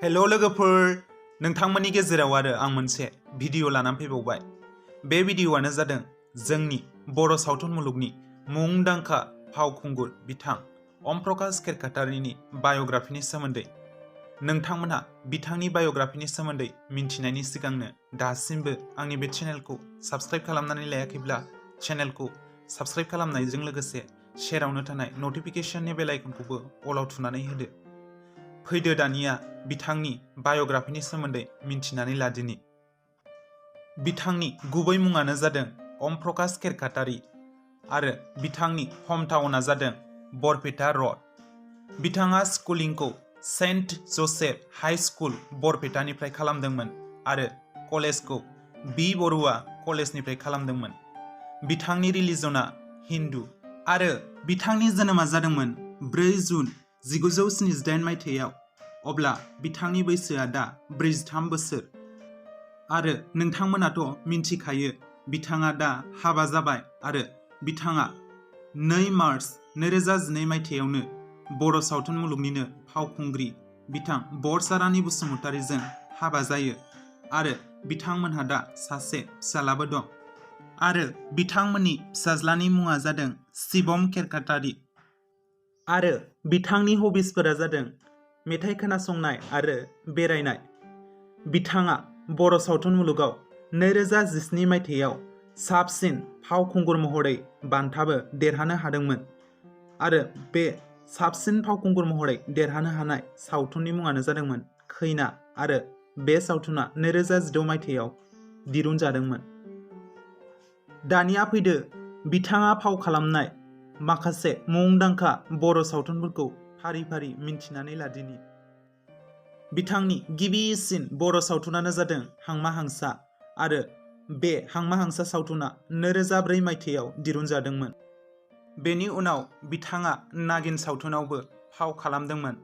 हेल' लोगोफोर, नोंथांमोननि गेजेराव आरो आं मोनसे भिडिअ लानानै फैबावबाय। बे भिडिअआनो जादों जोंनि बर' सावथुन मुलुगनि मुंदांखा फावखुंगुर बिथां अम प्रकाश खेरखातारिनि बाय'ग्राफिनि सोमोन्दै। नोंथांमोनहा बिथांनि बाय'ग्राफिनि सोमोन्दै मिन्थिनायनि सिगांनो दासिमबो आंनि बे चेनेलखौ साबस्क्राइब खालामनानै लायाखैब्ला चेनेलखौ साबस्क्राइब खालामनायजों लोगोसे सेरावनो थानाय नटिफिकेशननि बेल आइकनखौबो अलाव थुनानै होदो। फैदो दानिया बिथांनि बाय'ग्राफिनि सोमोन्दै मिन्थिनानै लादिनि। बिथांनि गुबै मुङानो जादों अम प्रकाश खेरखातारि आरो बिथांनि हम टाउनआ जादों बरपेटा रड। बिथाङा स्कुलिंखौ सेन्ट जसेफ हाई स्कुल बरपेटानिफ्राय खालामदोंमोन आरो कलेजखौ बि बरुवा कलेजनिफ्राय खालामदोंमोन। बिथांनि रिलिजनआ हिन्दु आरो बिथांनि जोनोमा जादोंमोन 4 जुन 1978 मायथाइयाव। अब्ला बिथांनि बैसोआ दा 43 बोसोर। आरो नोंथांमोनाथ' मिन्थिखायो बिथाङा दा हाबा जाबाय आरो बिथाङा 2 मार्च 2012 मायथाइयावनो बर' सावथुन मुलुगनिनो फावखुंग्रि बिथां बरसारानि बसुमतारीजों हाबा जायो आरो बिथांमोनहा दा सासे फिसालाबो दं। आरो बिथांमोननि फिसाज्लानि मुङा जादों शिवम खेरखातारि। आरो बिथांनि हबिसफोरा जादों मेथाइ खोनासंनाय आरो बेरायनाय। बिथाङा बर' सावथुन मुलुगाव 2017 मायथाइयाव साबसिन फावखुंगुर महरै बान्थाबो देरहानो हादोंमोन। आरो बे साबसिन फावखुंगुर महरै देरहानो हानाय सावथुननि मुङानो जादोंमोन खैना आरो बे सावथुना 2016 मायथाइयाव दिरुनजादोंमोन। दानिया फैदो बिथाङा फाव खालामनाय माखासे मुंदांखा बर' सावथुनफोरखौ फारि फारि मिन्थिनानै लादिनि। बिथांनि गिबिसिन बर' सावथुनानो जादों हांमा हांसा आरो बे हांमा हांसा सावथुना 2004 मायथाइयाव दिरुनजादोंमोन। बेनि उनाव बिथाङा नागिन सावथुनावबो फाव खालामदोंमोन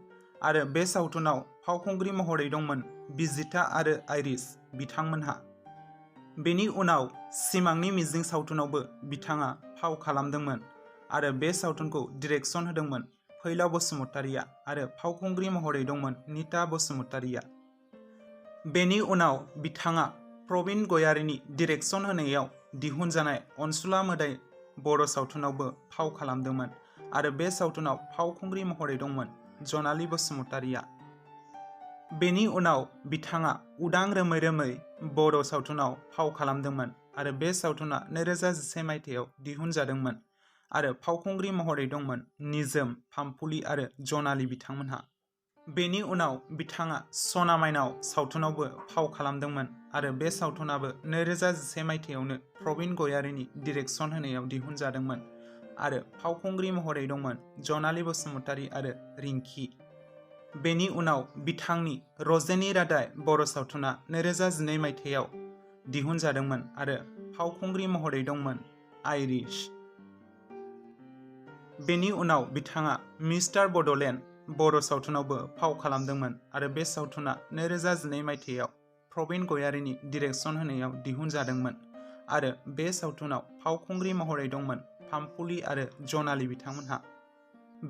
आरो बे सावथुनाव फावखुंग्रि महरै दंमोन बिजिता आरो आइरिस बिथांमोनहा। बेनि उनाव सिमांनि मिजिं सावथुनावबो बिथाङा फाव खालामदोंमोन आरो बे सावथुनखौ डिरेक्सन होदोंमोन फैलाव बसुमतारीया आरो फावखुंग्रि महरै दंमोन निता बसुमतारीया। बेनि उनाव बिथाङा प्रबिन गयारीनि डिरेक्सन होनायाव दिहुनजानाय अनसुला मोदाय बर' सावथुनावबो फाव खालामदोंमोन आरो बे सावथुनाव फावखुंग्रि महरै दंमोन जनालि बसुमतारीया। बेनि उनाव बिथाङा उदां रोमै रोमै बर' सावथुनाव फाव खालामदोंमोन आरो बे सावथुना 2011 मायथाइयाव दिहुनजादोंमोन आरो फावखुंग्रि महरै दंमोन निजोम पामपुली आरो जनालि बिथांमोनहा। बेनि उनाव बिथाङा सना माइनाव सावथुनावबो फाव खालामदोंमोन आरो बे सावथुनाबो 2011 मायथाइयावनो प्रबिन गयारीनि डिरेक्सन होनायाव दिहुनजादोंमोन आरो फावखुंग्रि महरै दंमोन जनालि बसुमतारी आरो रिंकी। बेनि उनाव बिथांनि रजेनि रादाय बर' सावथुना 2012 मायथाइयाव दिहुनजादोंमोन आरो फावखुंग्रि महरै दंमोन आइरिश। बेनि उनाव बिथाङा मिस्टार बड'लेण्ड बर' सावथुनावबो फाव खालामदोंमोन आरो बे सावथुना 2012 मायथाइयाव प्रबिन गयारीनि डिरेक्सन होनायाव दिहुनजादोंमोन आरो बे सावथुनाव फावखुंग्रि महरै दंमोन पामपुली आरो जनालि बिथांमोनहा।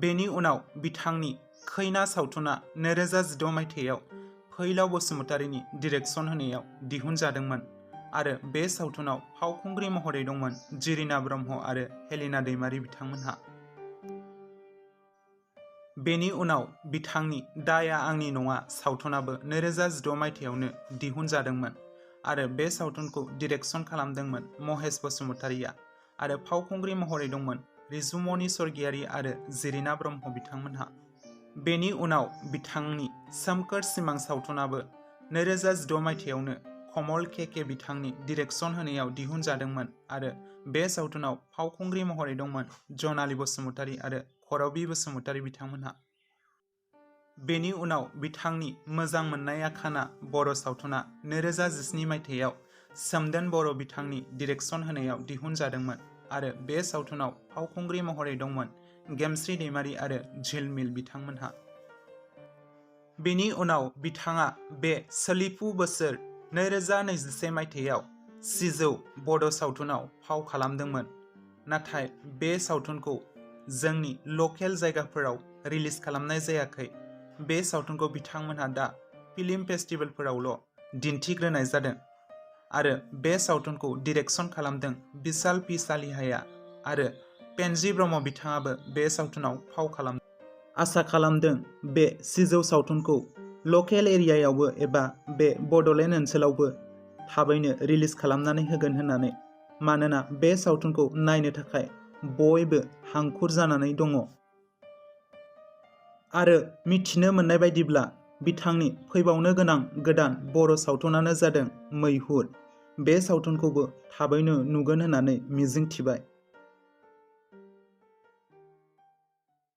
बेनि उनाव बिथांनि खैना सावथुना 2016 मायथाइयाव फैलाव बसुमतारीनि डिरेक्सन होनायाव दिहुनजादोंमोन आरो बे सावथुनाव फावखुंग्रि महरै दंमोन जिरिना ब्रह्म आरो हेलिना दैमारि बिथांमोनहा। बेनि उनाव बिथांनि दाया आंनि नङा सावथुनाबो 2016 मायथाइयावनो दिहुनजादोंमोन आरो बे सावथुनखौ डिरेक्सन खालामदोंमोन महेश बसुमतारीया आरो फावखुंग्रि महरै दंमोन रिजुमनि स्वर्गियारी आरो जिरिना ब्रह्म बिथांमोनहा। बेनि उनाव बिथांनि सोमखोर सिमां सावथुनाबो 2016 मायथाइयावनो कमल के बिथांनि डिरेक्सन होनायाव दिहुनजादोंमोन आरो बे सावथुनाव फावखुंग्रि महरै दंमोन जनालि बसुमतारी आरो करबी बसुमतारी बिथांमोनहा। बेनि उनाव बिथांनि मोजां मोननाया खाना बर' सावथुना 2017 मायथाइयाव सोमदोन बर' बिथांनि डिरेक्सन होनायाव दिहुनजादोंमोन आरो बे सावथुनाव फावखुंग्रि महरै दंमोन गेमस्रि दैमारि आरो झिलमिल बिथांमोनहा। बेनि उनाव बिथाङा बे सोलिफु बोसोर 2021 मायथाइयाव सिजौ बड' सावथुनाव फाव खालामदोंमोन, नाथाय बे सावथुनखौ जोंनि लकेल जायगाफोराव रिलिज खालामनाय जायाखै। बे सावथुनखौ बिथांमोनहा दा फिल्म फेस्टिभेलफोरावल' दिन्थिग्रोनाय जादों आरो बे सावथुनखौ डिरेक्सन खालामदों बिशाल पि सालिहाया आरो पेन्जी ब्रह्म बिथाङाबो बे सावथुनाव फाव खालामदों। आसा खालामदों बे सिजौ सावथुनखौ लकेल एरियायावबो एबा बे बड'लेण्ड ओनसोलावबो थाबैनो रिलिज खालामनानै होगोन होननानै, मानोना बे सावथुनखौ नायनो थाखाय बयबो हांखुर जानानै दङ। आरो मिथिनो मोननाय बायदिब्ला बिथांनि फैबावनो गोनां गोदान बर' सावथुनानो जादों मैहुर। बे सावथुनखौबो थाबैनो नुगोन होननानै मिजिंथिबाय।